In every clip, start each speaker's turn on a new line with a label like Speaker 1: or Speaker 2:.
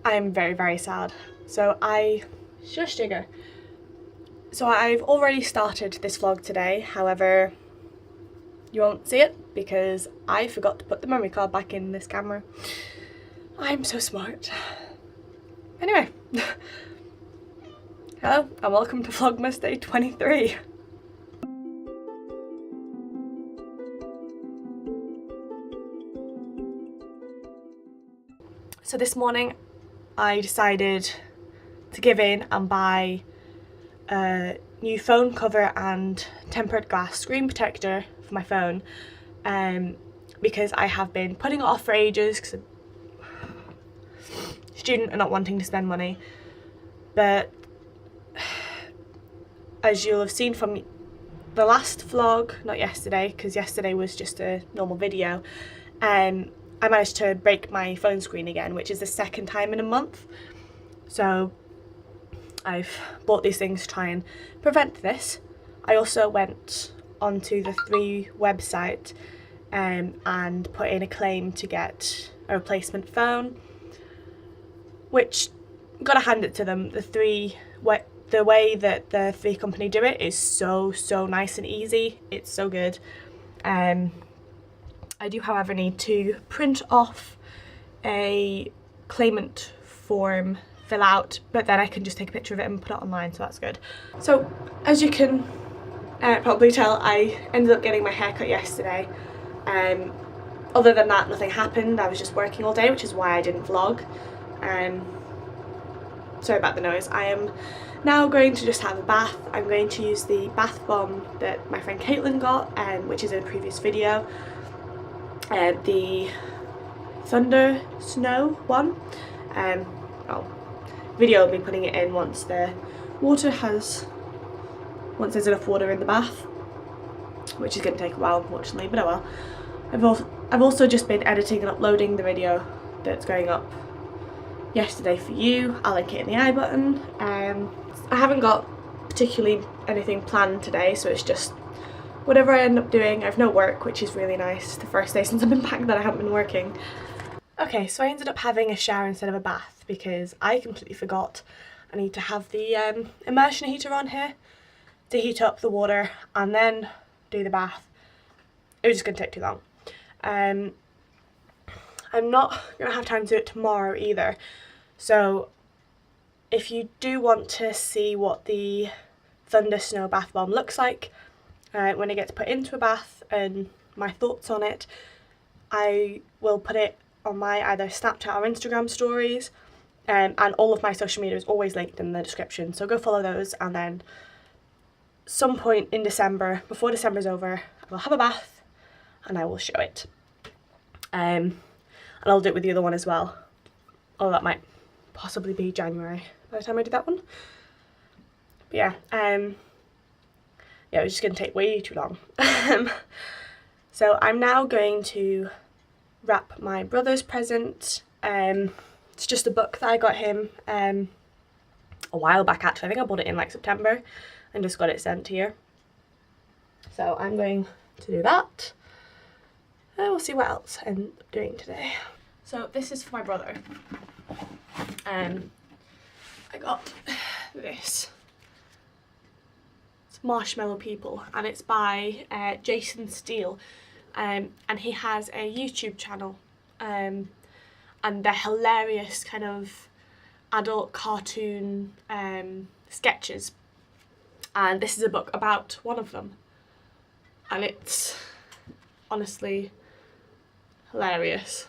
Speaker 1: I'm very, very sad. Shush, Jigger. So I've already started this vlog today, however, you won't see it because I forgot to put the memory card back in this camera. I'm so smart. Anyway, hello and welcome to Vlogmas day 23. So this morning I decided to give in and buy a new phone cover and tempered glass screen protector for my phone because I have been putting it off for ages because I'm a student and not wanting to spend money. But as you'll have seen from the last vlog, not yesterday because yesterday was just a normal video, I managed to break my phone screen again, which is the second time in a month. So I've bought these things to try and prevent this. I also went onto the 3 website and put in a claim to get a replacement phone, which, gotta hand it to them, the way that the 3 company do it is so nice and easy. It's so good. I do, however, need to print off a claimant form, fill out, but then I can just take a picture of it and put it online, so that's good. So as you can probably tell, I ended up getting my hair cut yesterday. Other than that, nothing happened. I was just working all day, which is why I didn't vlog. Sorry about the noise. I am now going to just have a bath. I'm going to use the bath bomb that my friend Caitlin got, which is in a previous video. The Thunder Snow one. Video will be putting it in once there's enough water in the bath, which is going to take a while, unfortunately, but oh well. I've also just been editing and uploading the video that's going up yesterday for you. I'll link it in the I button. I haven't got particularly anything planned today, so it's just whatever I end up doing. I've no work, which is really nice. The first day since I've been back that I haven't been working. Okay, so I ended up having a shower instead of a bath because I completely forgot I need to have the immersion heater on here to heat up the water and then do the bath. It was just going to take too long. I'm not going to have time to do it tomorrow either. So if you do want to see what the Thunder Snow bath bomb looks like when it gets put into a bath and my thoughts on it, I will put it on my either Snapchat or Instagram stories, and all of my social media is always linked in the description, so go follow those. And then some point in December, before December's over, I will have a bath and I will show it, and I'll do it with the other one as well, although that might possibly be January by the time I do that one. But yeah, it was just going to take way too long. So I'm now going to wrap my brother's present. It's just a book that I got him a while back actually. I think I bought it in like September and just got it sent here. So I'm going to do that. And we'll see what else I end up doing today. So this is for my brother. I got this. It's Marshmallow People and it's by Jason Steele. And he has a YouTube channel, and they're hilarious kind of adult cartoon sketches, and this is a book about one of them, and it's honestly hilarious.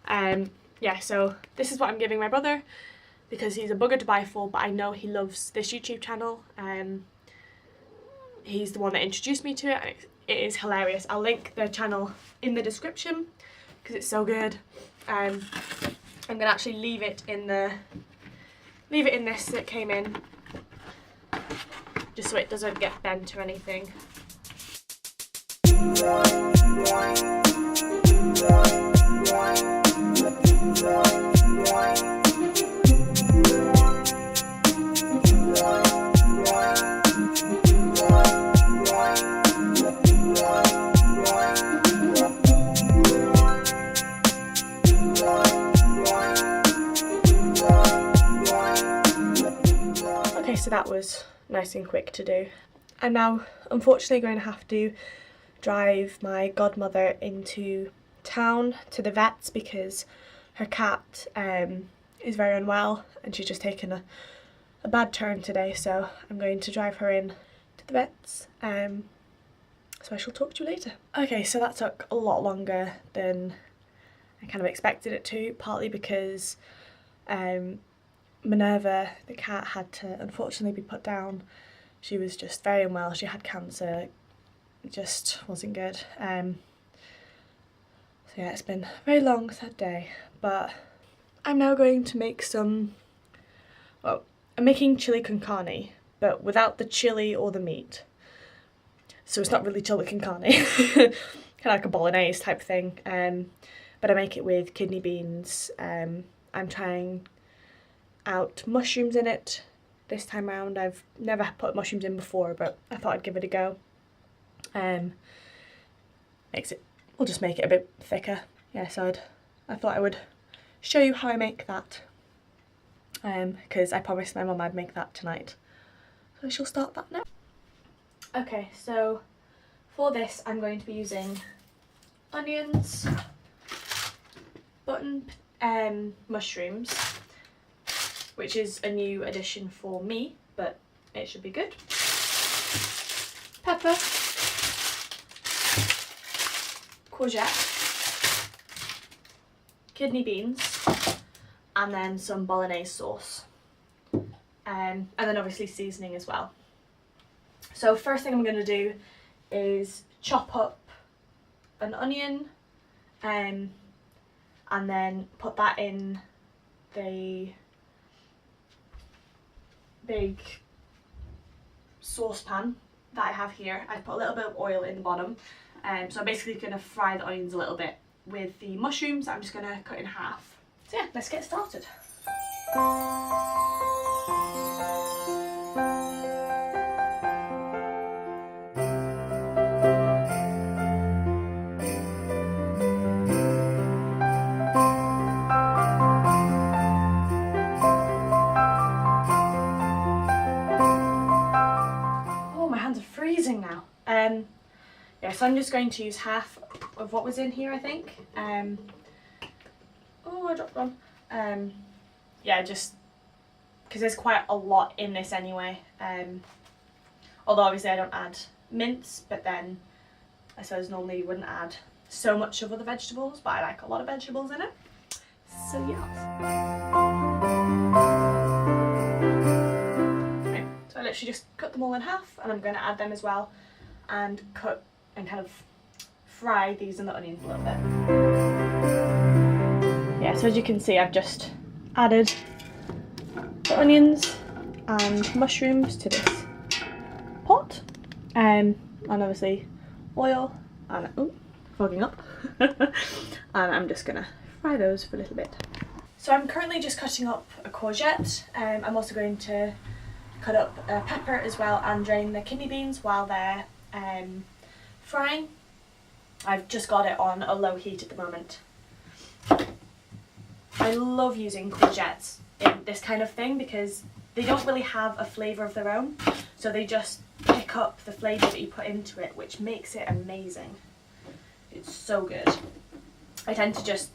Speaker 1: Yeah, so this is what I'm giving my brother because he's a bugger to buy for, but I know he loves this YouTube channel. He's the one that introduced me to it, and it is hilarious. I'll link the channel in the description because it's so good. I'm gonna actually leave it in this that came in, just so it doesn't get bent or anything. so that was nice and quick to do. I'm now unfortunately going to have to drive my godmother into town to the vets because her cat is very unwell and she's just taken a bad turn today, so I'm going to drive her in to the vets. So I shall talk to you later. Okay, so that took a lot longer than I kind of expected it to, partly because Minerva, the cat, had to unfortunately be put down. She was just very unwell, she had cancer, it just wasn't good. So yeah, it's been a very long, sad day, but I'm now going to make some, well, I'm making chili con carne, but without the chili or the meat. So it's not really chili con carne, kind of like a bolognese type thing, but I make it with kidney beans. I'm trying out mushrooms in it this time around. I've never put mushrooms in before, but I thought I'd give it a go. We'll just make it a bit thicker. Yeah, so I thought I would show you how I make that, because I promised my mum I'd make that tonight. So I shall start that now. Okay, so for this I'm going to be using onions, button mushrooms, which is a new addition for me, but it should be good, pepper, courgette, kidney beans, and then some bolognese sauce, and then obviously seasoning as well. So first thing I'm going to do is chop up an onion and then put that in the big saucepan that I have here. I put a little bit of oil in the bottom, so I'm basically going to fry the onions a little bit with the mushrooms that I'm just going to cut in half. So yeah, let's get started. Now. Yeah, so I'm just going to use half of what was in here, I think. Oh, I dropped one. Yeah, just because there's quite a lot in this anyway. Although obviously I don't add mince, but then I suppose normally you wouldn't add so much of other vegetables, but I like a lot of vegetables in it. So yeah. Okay, so I literally just cut them all in half, and I'm going to add them as well, and cut and kind of fry these in the onions a little bit. Yeah, so as you can see, I've just added the onions and mushrooms to this pot, and obviously oil, and fogging up, and I'm just gonna fry those for a little bit. So I'm currently just cutting up a courgette. I'm also going to cut up a pepper as well and drain the kidney beans while they're frying. I've just got it on a low heat at the moment. I love using courgettes in this kind of thing because they don't really have a flavour of their own, so they just pick up the flavour that you put into it, which makes it amazing. It's so good. I tend to just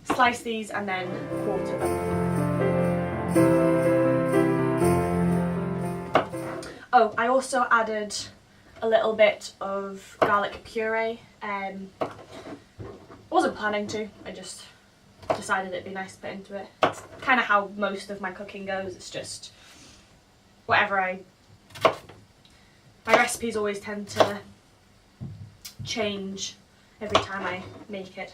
Speaker 1: slice these and then quarter them. Oh, I also added a little bit of garlic puree. I wasn't planning to, I just decided it'd be nice to put into it. It's kind of how most of my cooking goes, it's just whatever my recipes always tend to change every time I make it,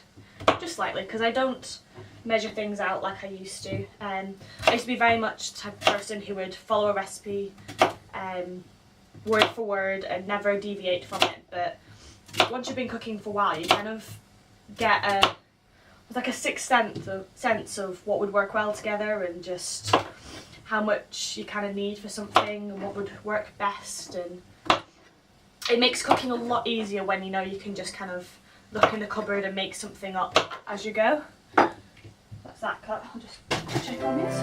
Speaker 1: just slightly, because I don't measure things out like I used to. I used to be very much the type of person who would follow a recipe word for word and never deviate from it, but once you've been cooking for a while, you kind of get like a sixth sense of what would work well together and just how much you kind of need for something and what would work best, and it makes cooking a lot easier when you know you can just kind of look in the cupboard and make something up as you go. That's that cut. I'll just check on this.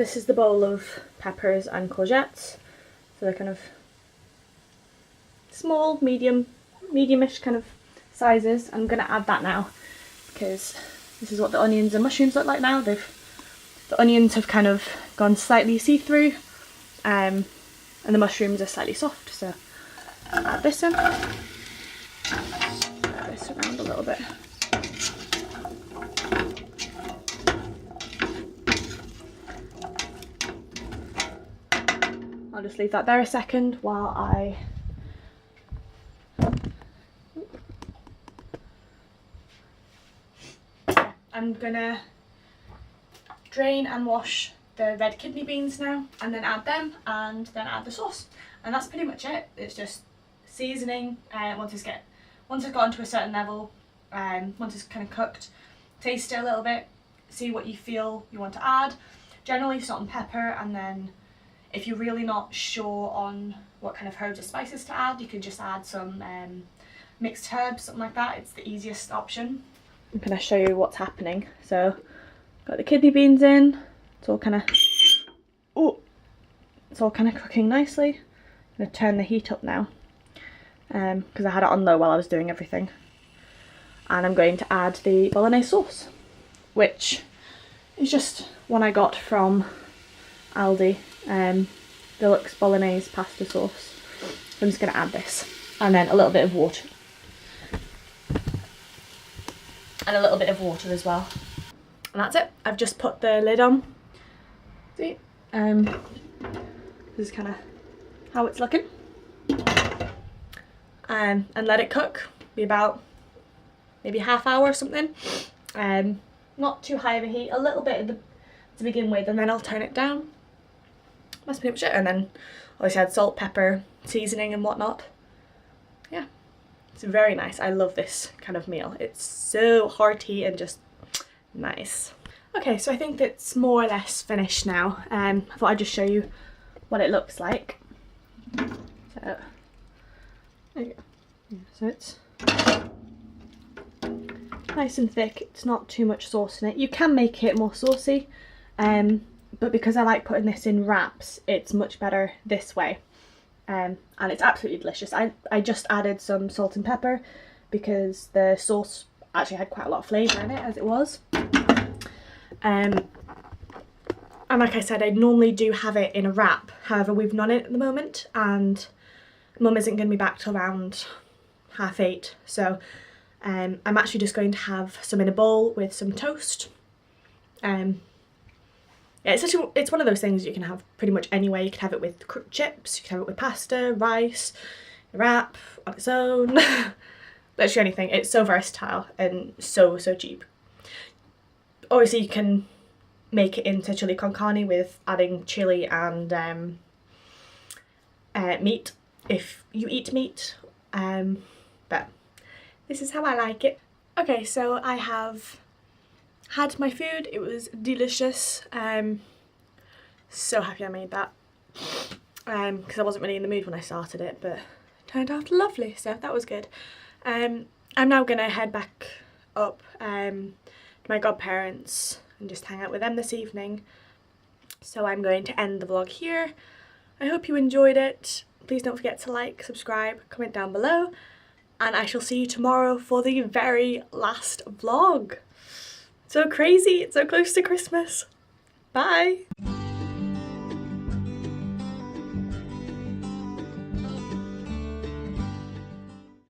Speaker 1: this is the bowl of peppers and courgettes. So they're kind of small, medium-ish kind of sizes. I'm going to add that now because this is what the onions and mushrooms look like now. The onions have kind of gone slightly see-through, and the mushrooms are slightly soft, so I'll add this in. Stir this around a little bit. I'll just leave that there a second while I'm gonna drain and wash the red kidney beans now, and then add them, and then add the sauce, and that's pretty much it. It's just seasoning. Once it's gotten to a certain level, once it's kind of cooked, taste it a little bit, see what you feel you want to add. Generally salt and pepper, and then if you're really not sure on what kind of herbs or spices to add, you can just add some mixed herbs, something like that. It's the easiest option. I'm going to show you what's happening. So, got the kidney beans in. It's all kind of cooking nicely. I'm going to turn the heat up now because I had it on low while I was doing everything. And I'm going to add the bolognese sauce, which is just one I got from Aldi. Deluxe bolognese pasta sauce. So I'm just going to add this, and then a little bit of water. And a little bit of water as well. And that's it. I've just put the lid on. See? This is kind of how it's looking. And let it cook. Be about maybe half hour or something. Not too high of a heat. A little bit to begin with, and then I'll turn it down. That's pretty much it. And then obviously add salt, pepper, seasoning and whatnot. Yeah. It's very nice. I love this kind of meal. It's so hearty and just nice. Okay, so I think that's more or less finished now. I thought I'd just show you what it looks like. So, there you go. Yeah, so it's nice and thick. It's not too much sauce in it. You can make it more saucy, but because I like putting this in wraps, it's much better this way. And it's absolutely delicious. I just added some salt and pepper because the sauce actually had quite a lot of flavour in it as it was. And like I said, I normally do have it in a wrap. However, we've none it at the moment, and Mum isn't going to be back till around 8:30. So I'm actually just going to have some in a bowl with some toast. Yeah, it's one of those things you can have pretty much anyway. You can have it with chips, you can have it with pasta, rice, a wrap, on its own. Literally anything. It's so versatile and so cheap. Obviously you can make it into chili con carne with adding chili and meat if you eat meat. But this is how I like it. Okay, so I have had my food. It was delicious. So happy I made that because I wasn't really in the mood when I started it, but it turned out lovely, so that was good. I'm now gonna head back up to my godparents and just hang out with them this evening, so I'm going to end the vlog here. I hope you enjoyed it. Please don't forget to like, subscribe, comment down below, and I shall see you tomorrow for the very last vlog. So crazy, it's so close to Christmas. Bye!